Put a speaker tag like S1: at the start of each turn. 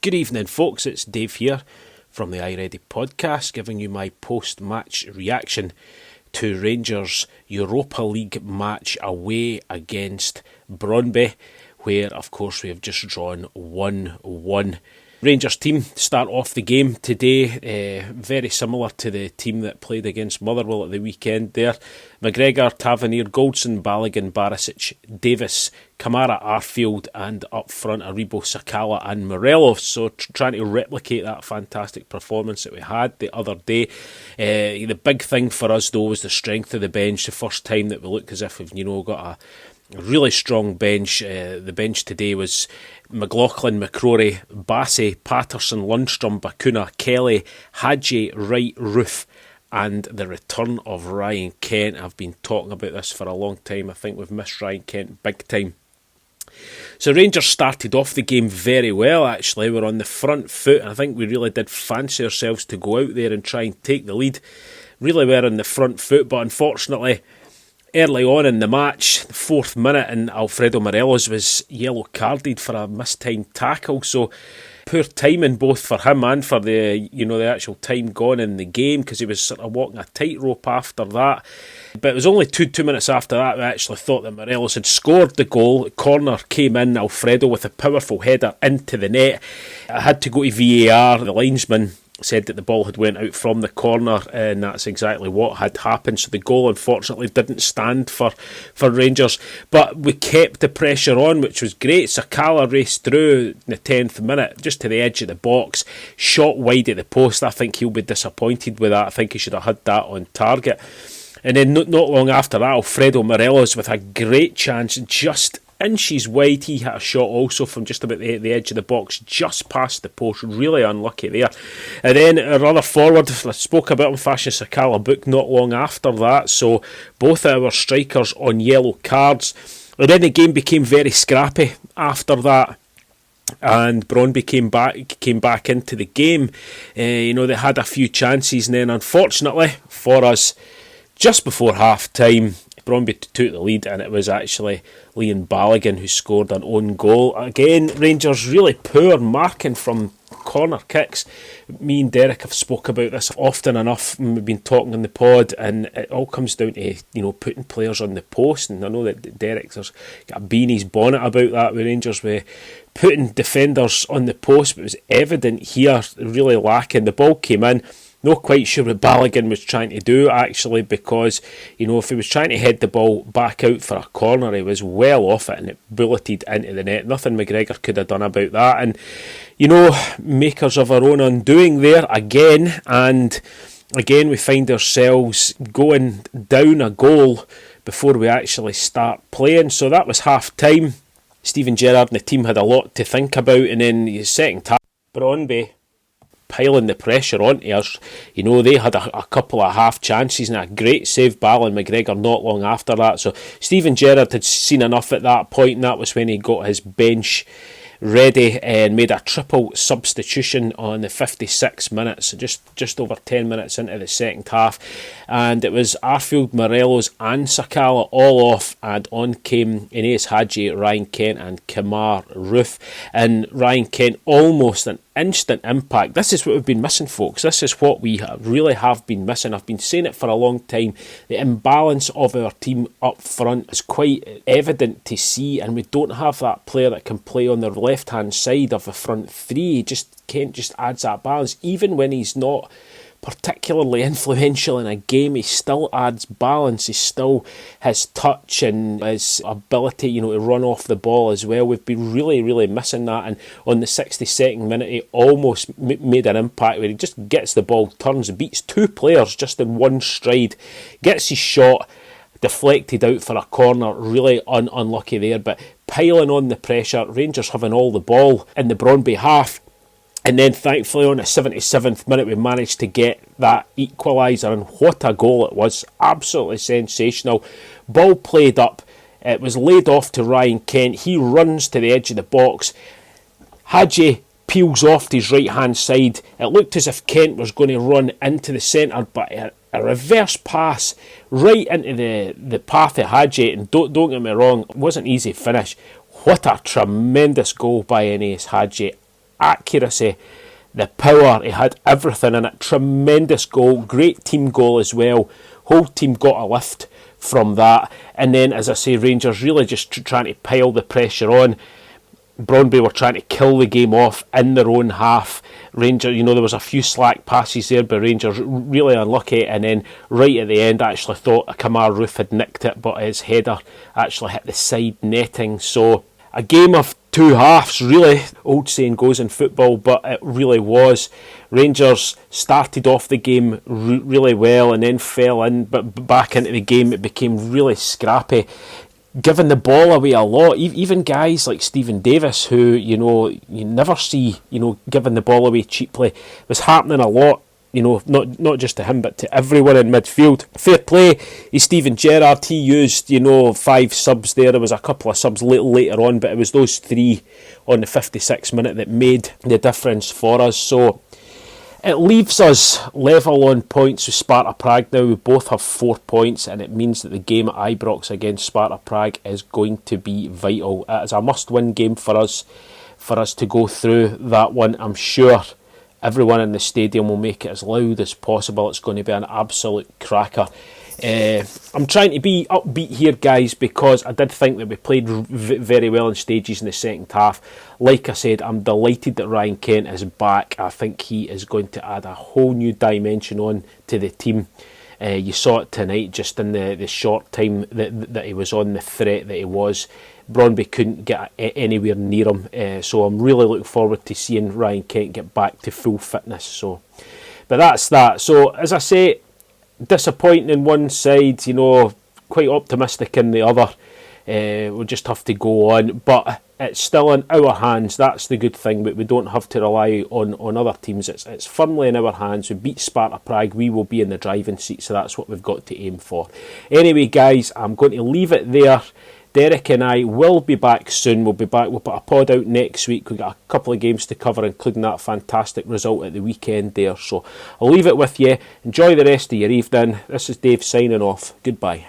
S1: Good evening, folks. It's Dave here from the iReady podcast, giving you my post-match reaction to Rangers' Europa League match away against Brondby, where, of course, we have just drawn 1-1. Rangers team start off the game today, very similar to the team that played against Motherwell at the weekend there. McGregor, Tavernier, Goldson, Balogun, Barisic, Davis, Kamara, Arfield, and up front Aribo, Sakala and Morelos. So trying to replicate that fantastic performance that we had the other day. The big thing for us though was the strength of the bench. The first time that we look as if we've got a really strong bench. The bench today was McLaughlin, McCrory, Bassey, Patterson, Lundstrom, Bakuna, Kelly, Hadji, Wright, Roof, and the return of Ryan Kent. I've been talking about this for a long time. I think we've missed Ryan Kent big time. So Rangers started off the game very well, actually. We're on the front foot, and I think we really did fancy ourselves to go out there and try and take the lead. Really were on the front foot, but unfortunately, early on in the match, the 4th minute, and Alfredo Morelos was yellow carded for a mistimed tackle. So poor timing both for him and for the actual time gone in the game, because he was sort of walking a tightrope after that. But it was only two minutes after that we actually thought that Morelos had scored the goal. Corner came in, Alfredo with a powerful header into the net. I had to go to VAR. The linesman said that the ball had went out from the corner, and that's exactly what had happened. So the goal unfortunately didn't stand for Rangers, but we kept the pressure on, which was great. Sakala raced through in the 10th minute just to the edge of the box, shot wide at the post. I think he'll be disappointed with that. I think he should have had that on target. And then not long after that, Alfredo Morelos with a great chance just inches wide. He had a shot also from just about the edge of the box, just past the post. Really unlucky there. And then our other forward, I spoke about him, Fashion Sakala, booked not long after that. So both our strikers on yellow cards. And then the game became very scrappy after that, and Brondby came back into the game. They had a few chances, and then unfortunately for us, just before half time, Brondby took the lead, and it was actually Liam Balogun who scored an own goal. Again, Rangers really poor marking from corner kicks. Me and Derek have spoke about this often enough. We've been talking in the pod, and it all comes down to putting players on the post. And I know that Derek's got a bee in his bonnet about that with Rangers, with putting defenders on the post, but it was evident here, really lacking. The ball came in. Not quite sure what Balogun was trying to do, actually, because, if he was trying to head the ball back out for a corner, he was well off it and it bulleted into the net. Nothing McGregor could have done about that. And, makers of our own undoing there again. And again, we find ourselves going down a goal before we actually start playing. So that was half time. Steven Gerrard and the team had a lot to think about. And then the second half, Brondby piling the pressure onto us. They had a couple of half chances and a great save by Alan McGregor not long after that. So Steven Gerrard had seen enough at that point, and that was when he got his bench ready and made a triple substitution on the 56 minutes, so just over 10 minutes into the second half, and it was Arfield, Morelos and Sakala all off, and on came Inez Hadji, Ryan Kent and Kamar Roof, and Ryan Kent almost an instant impact. This is what we've been missing, folks. This is what we really have been missing. I've been saying it for a long time. The imbalance of our team up front is quite evident to see, and we don't have that player that can play on the left hand side of the front three. Kent just adds that balance. Even when he's not particularly influential in a game, he still adds balance. He still has touch and his ability, to run off the ball as well. We've been really, really missing that. And on the 62nd minute, he almost made an impact where he just gets the ball, turns, beats two players just in one stride, gets his shot deflected out for a corner. Really unlucky there, but piling on the pressure. Rangers having all the ball in the Brondby half. And then thankfully on the 77th minute we managed to get that equaliser, and what a goal it was. Absolutely sensational. Ball played up. It was laid off to Ryan Kent. He runs to the edge of the box. Hadji peels off to his right hand side. It looked as if Kent was going to run into the centre, but a reverse pass right into the path of Hadji, and don't get me wrong, it wasn't an easy finish. What a tremendous goal by Inez Hadji. accuracy, the power. He had everything in it. Tremendous goal, great team goal as well. Whole team got a lift from that. And then, as I say, Rangers really just trying to pile the pressure on. Brondby were trying to kill the game off in their own half. Rangers, there was a few slack passes there, but Rangers really unlucky. And then right at the end, I actually thought Kamar Roof had nicked it, but his header actually hit the side netting. So a game of two halves, really. Old saying goes in football, but it really was. Rangers started off the game really well and then fell in, but back into the game it became really scrappy, giving the ball away a lot. Even guys like Stephen Davis, who you never see giving the ball away cheaply, was happening a lot. Not just to him, but to everyone in midfield. Fair play is Stephen Gerrard. He used 5 subs there. There was a couple of subs later on, but it was those 3 on the 56th minute that made the difference for us. So it leaves us level on points with Sparta Prague now. We both have 4 points, and it means that the game at Ibrox against Sparta Prague is going to be vital. It is a must-win game for us to go through that one. I'm sure everyone in the stadium will make it as loud as possible. It's going to be an absolute cracker. I'm trying to be upbeat here, guys, because I did think that we played very well in stages in the second half. Like I said, I'm delighted that Ryan Kent is back. I think he is going to add a whole new dimension on to the team. You saw it tonight, just in the short time that he was on, the threat that he was. Brondby couldn't get anywhere near him, so I'm really looking forward to seeing Ryan Kent get back to full fitness. But that's that. So, as I say, disappointing in one side, quite optimistic in the other. We'll just have to go on, but it's still in our hands. That's the good thing, but we don't have to rely on other teams. It's firmly in our hands. We beat Sparta Prague, we will be in the driving seat, so that's what we've got to aim for. Anyway, guys, I'm going to leave it there. Derek and I will be back soon. We'll be back. We'll put a pod out next week. We've got a couple of games to cover, including that fantastic result at the weekend there. So I'll leave it with you. Enjoy the rest of your evening. This is Dave signing off. Goodbye.